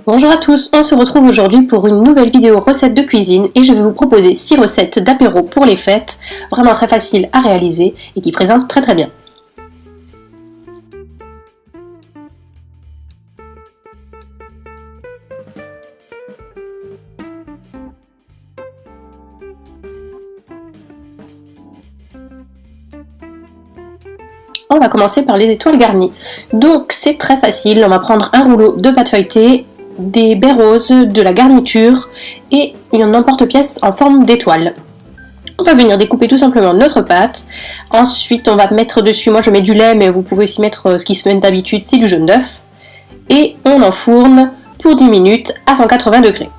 Bonjour à tous, on se retrouve aujourd'hui pour une nouvelle vidéo recette de cuisine et je vais vous proposer 6 recettes d'apéro pour les fêtes, vraiment très faciles à réaliser et qui présentent très bien. On va commencer par les étoiles garnies. Donc c'est très facile, on va prendre un rouleau de pâte feuilletée, des baies roses, de la garniture et un emporte-pièce en forme d'étoile. On va venir découper tout simplement notre pâte. Ensuite on va mettre dessus, moi je mets du lait mais vous pouvez aussi mettre ce qui se met d'habitude, c'est du jaune d'œuf. Et on enfourne pour 10 minutes à 180 degrés.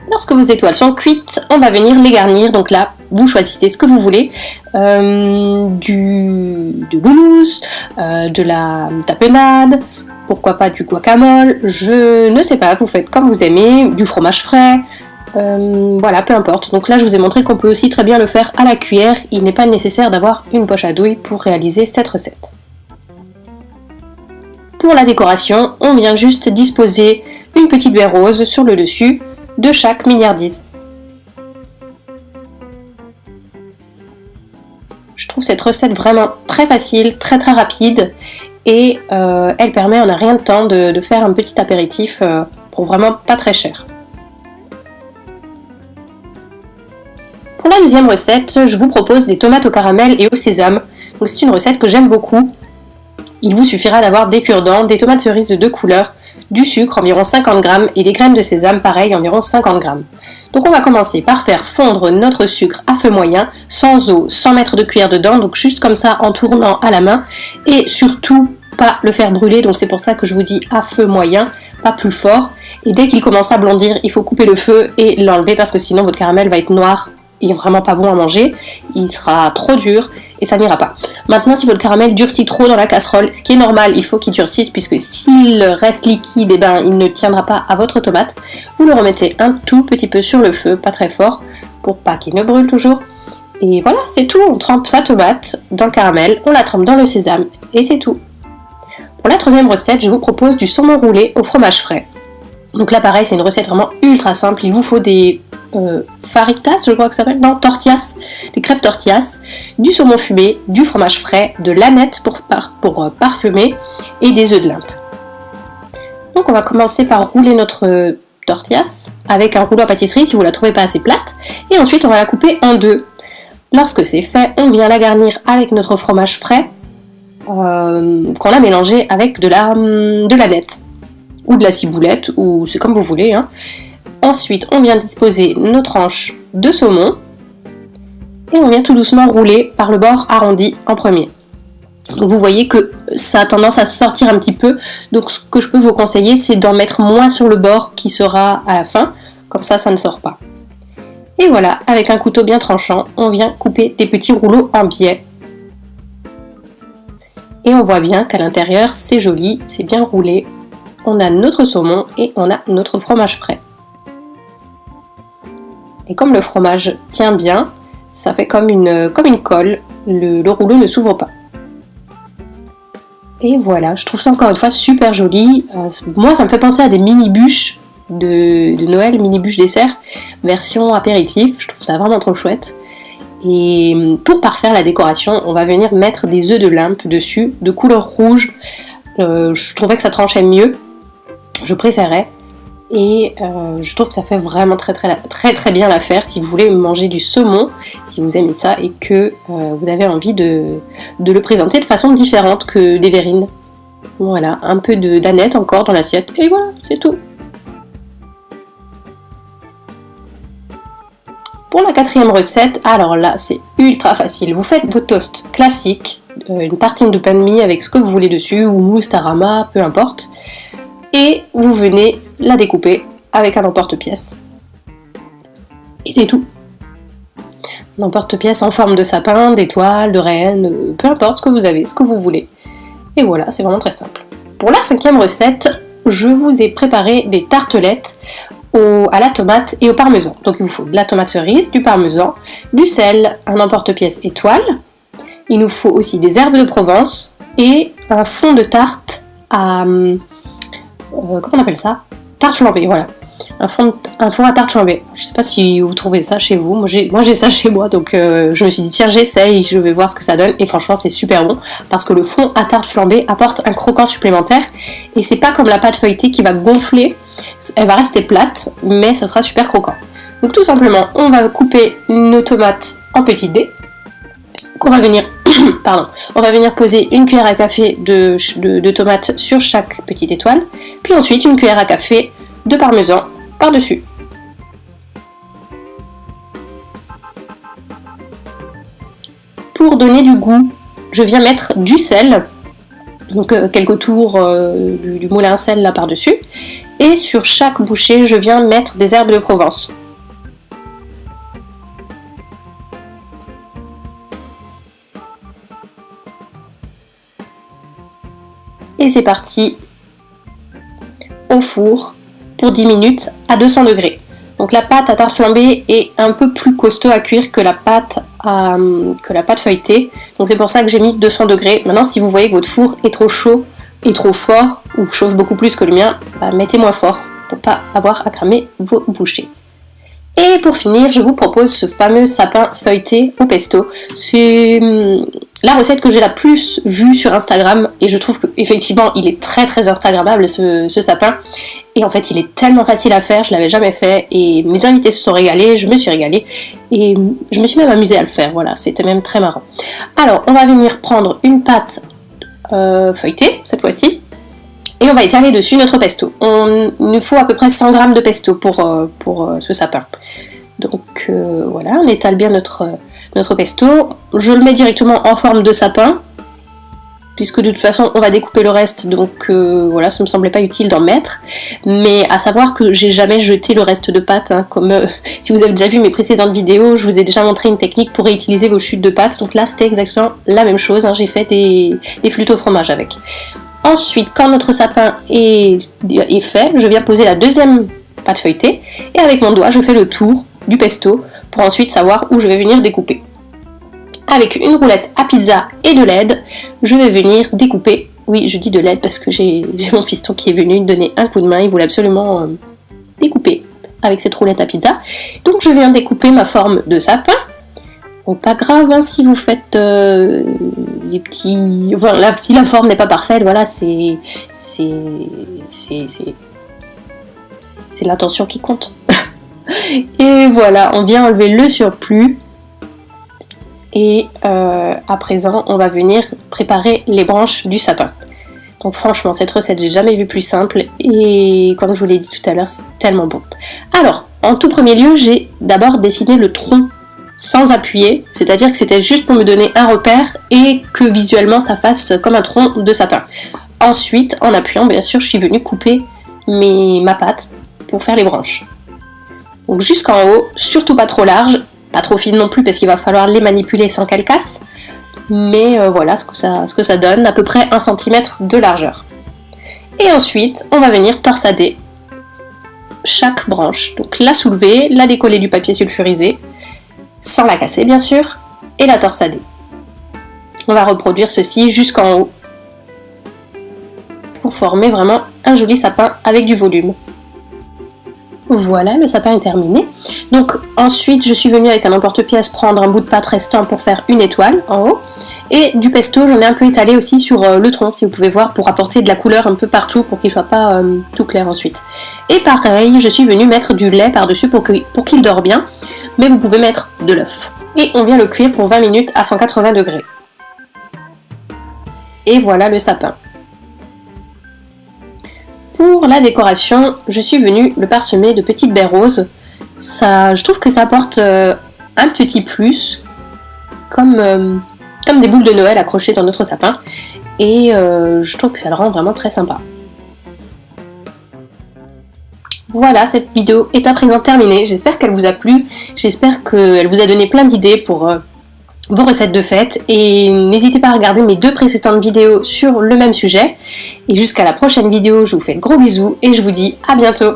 Lorsque vos étoiles sont cuites, on va venir les garnir. Donc là, vous choisissez ce que vous voulez. De l'houmous, de la tapenade, pourquoi pas du guacamole, je ne sais pas, vous faites comme vous aimez, du fromage frais, voilà, peu importe. Donc là, je vous ai montré qu'on peut aussi très bien le faire à la cuillère. Il n'est pas nécessaire d'avoir une poche à douille pour réaliser cette recette. Pour la décoration, on vient juste disposer une petite baie rose sur le dessus de chaque milliardise. Je trouve cette recette vraiment très facile, très rapide et elle permet en un rien de temps de faire un petit apéritif pour vraiment pas très cher. Pour la deuxième recette, je vous propose des tomates au caramel et au sésame. Donc c'est une recette que j'aime beaucoup. Il vous suffira d'avoir des cure-dents, des tomates cerises de 2 couleurs, du sucre, environ 50 g, et des graines de sésame, pareil, environ 50 g. Donc on va commencer par faire fondre notre sucre à feu moyen, sans eau, sans mettre de cuillère dedans, donc juste comme ça en tournant à la main, et surtout pas le faire brûler, donc c'est pour ça que je vous dis à feu moyen, pas plus fort. Et dès qu'il commence à blondir, il faut couper le feu et l'enlever parce que sinon votre caramel va être noir et vraiment pas bon à manger, il sera trop dur et ça n'ira pas. Maintenant, si votre caramel durcit trop dans la casserole, ce qui est normal, il faut qu'il durcisse puisque s'il reste liquide, il ne tiendra pas à votre tomate. Vous le remettez un tout petit peu sur le feu, pas très fort, pour pas qu'il ne brûle toujours. Et voilà, c'est tout, on trempe sa tomate dans le caramel, on la trempe dans le sésame et c'est tout. Pour la troisième recette, je vous propose du saumon roulé au fromage frais. Donc là pareil, c'est une recette vraiment ultra simple, il vous faut des faritas, je crois que ça s'appelle, non, tortillas, des crêpes tortillas, du saumon fumé, du fromage frais, de l'aneth pour parfumer et des œufs de limpe. Donc on va commencer par rouler notre tortillas avec un rouleau à pâtisserie si vous la trouvez pas assez plate et ensuite on va la couper en deux. Lorsque c'est fait, on vient la garnir avec notre fromage frais qu'on a mélangé avec de l'aneth ou de la ciboulette ou c'est comme vous voulez, hein. Ensuite, on vient disposer nos tranches de saumon et on vient tout doucement rouler par le bord arrondi en premier. Donc vous voyez que ça a tendance à sortir un petit peu, donc ce que je peux vous conseiller c'est d'en mettre moins sur le bord qui sera à la fin, comme ça ne sort pas. Et voilà, avec un couteau bien tranchant, on vient couper des petits rouleaux en biais. Et on voit bien qu'à l'intérieur c'est joli, c'est bien roulé. On a notre saumon et on a notre fromage frais. Et comme le fromage tient bien, ça fait comme une colle, le rouleau ne s'ouvre pas. Et voilà, je trouve ça encore une fois super joli. Moi ça me fait penser à des mini bûches de Noël, mini bûches dessert, version apéritif, je trouve ça vraiment trop chouette. Et pour parfaire la décoration, on va venir mettre des œufs de limpe dessus, de couleur rouge. Je trouvais que ça tranchait mieux, je préférais. Et je trouve que ça fait vraiment très bien l'affaire si vous voulez manger du saumon, si vous aimez ça et que vous avez envie de le présenter de façon différente que des verrines. Voilà, un peu d'aneth encore dans l'assiette et voilà, c'est tout. Pour la quatrième recette, alors là c'est ultra facile, vous faites vos toasts classiques, une tartine de pain de mie avec ce que vous voulez dessus, ou mousse, tarama, peu importe. Et vous venez la découper avec un emporte-pièce. Et c'est tout. Un emporte-pièce en forme de sapin, d'étoile, de reine, peu importe ce que vous avez, ce que vous voulez. Et voilà, c'est vraiment très simple. Pour la cinquième recette, je vous ai préparé des tartelettes à la tomate et au parmesan. Donc il vous faut de la tomate cerise, du parmesan, du sel, un emporte-pièce étoile. Il nous faut aussi des herbes de Provence, et un fond de tarte à... comment on appelle ça? Tarte flambée, voilà. Un fond à tarte flambée. Je sais pas si vous trouvez ça chez vous. Moi j'ai ça chez moi, donc je me suis dit tiens j'essaye, je vais voir ce que ça donne. Et franchement c'est super bon parce que le fond à tarte flambée apporte un croquant supplémentaire. Et c'est pas comme la pâte feuilletée qui va gonfler. Elle va rester plate, mais ça sera super croquant. Donc tout simplement, on va couper nos tomates en petits dés. Qu'on va venir, on va venir poser une cuillère à café de tomates sur chaque petite étoile. Puis ensuite une cuillère à café de parmesan par-dessus. Pour donner du goût, je viens mettre du sel, donc quelques tours du moulin à sel là par-dessus. Et sur chaque bouchée, je viens mettre des herbes de Provence. Et c'est parti au four pour 10 minutes à 200 degrés. Donc la pâte à tarte flambée est un peu plus costaud à cuire que la pâte feuilletée. Donc c'est pour ça que j'ai mis 200 degrés. Maintenant si vous voyez que votre four est trop chaud et trop fort, ou chauffe beaucoup plus que le mien, mettez moins fort pour pas avoir à cramer vos bouchées. Et pour finir, je vous propose ce fameux sapin feuilleté au pesto. C'est la recette que j'ai la plus vue sur Instagram et je trouve qu'effectivement il est très très instagrammable ce sapin. Et en fait il est tellement facile à faire, je l'avais jamais fait et mes invités se sont régalés, je me suis régalée et je me suis même amusée à le faire, voilà, c'était même très marrant. Alors on va venir prendre une pâte feuilletée cette fois-ci. Et on va étaler dessus notre pesto. Il nous faut à peu près 100 g de pesto pour ce sapin. Donc voilà, on étale bien notre pesto. Je le mets directement en forme de sapin, puisque de toute façon on va découper le reste, donc voilà, ça me semblait pas utile d'en mettre. Mais à savoir que j'ai jamais jeté le reste de pâte, hein, comme si vous avez déjà vu mes précédentes vidéos, je vous ai déjà montré une technique pour réutiliser vos chutes de pâte. Donc là c'était exactement la même chose, hein, j'ai fait des flûtes au fromage avec. Ensuite, quand notre sapin est fait, je viens poser la deuxième pâte feuilletée et avec mon doigt, je fais le tour du pesto pour ensuite savoir où je vais venir découper. Avec une roulette à pizza et de l'aide, je vais venir découper. Oui, je dis de l'aide parce que j'ai mon fiston qui est venu donner un coup de main, il voulait absolument découper avec cette roulette à pizza. Donc je viens découper ma forme de sapin. Bon, pas grave hein, si vous faites des petits... Enfin, là, si la forme n'est pas parfaite, voilà, c'est l'intention qui compte. Et voilà, on vient enlever le surplus. Et à présent, on va venir préparer les branches du sapin. Donc franchement, cette recette, j'ai jamais vu plus simple. Et comme je vous l'ai dit tout à l'heure, c'est tellement bon. Alors, en tout premier lieu, j'ai d'abord dessiné le tronc sans appuyer, c'est-à-dire que c'était juste pour me donner un repère et que visuellement ça fasse comme un tronc de sapin. Ensuite, en appuyant, bien sûr, je suis venue couper ma pâte pour faire les branches. Donc jusqu'en haut, surtout pas trop large, pas trop fine non plus parce qu'il va falloir les manipuler sans qu'elles cassent. Mais voilà ce que ça donne, à peu près 1 cm de largeur. Et ensuite, on va venir torsader chaque branche. Donc la soulever, la décoller du papier sulfurisé, sans la casser bien sûr, et la torsader. On va reproduire ceci jusqu'en haut pour former vraiment un joli sapin avec du volume. Voilà, le sapin est terminé. Donc ensuite, je suis venue avec un emporte-pièce prendre un bout de pâte restant pour faire une étoile en haut. Et du pesto, j'en ai un peu étalé aussi sur le tronc, si vous pouvez voir, pour apporter de la couleur un peu partout, pour qu'il soit pas tout clair ensuite. Et pareil, je suis venue mettre du lait par-dessus pour qu'il dore bien, mais vous pouvez mettre de l'œuf. Et on vient le cuire pour 20 minutes à 180 degrés. Et voilà le sapin. Pour la décoration, je suis venue le parsemer de petites baies roses. Je trouve que ça apporte un petit plus, comme des boules de Noël accrochées dans notre sapin. Et je trouve que ça le rend vraiment très sympa. Voilà, cette vidéo est à présent terminée. J'espère qu'elle vous a plu. J'espère qu'elle vous a donné plein d'idées pour vos recettes de fête. Et n'hésitez pas à regarder mes 2 précédentes vidéos sur le même sujet. Et jusqu'à la prochaine vidéo, je vous fais de gros bisous et je vous dis à bientôt.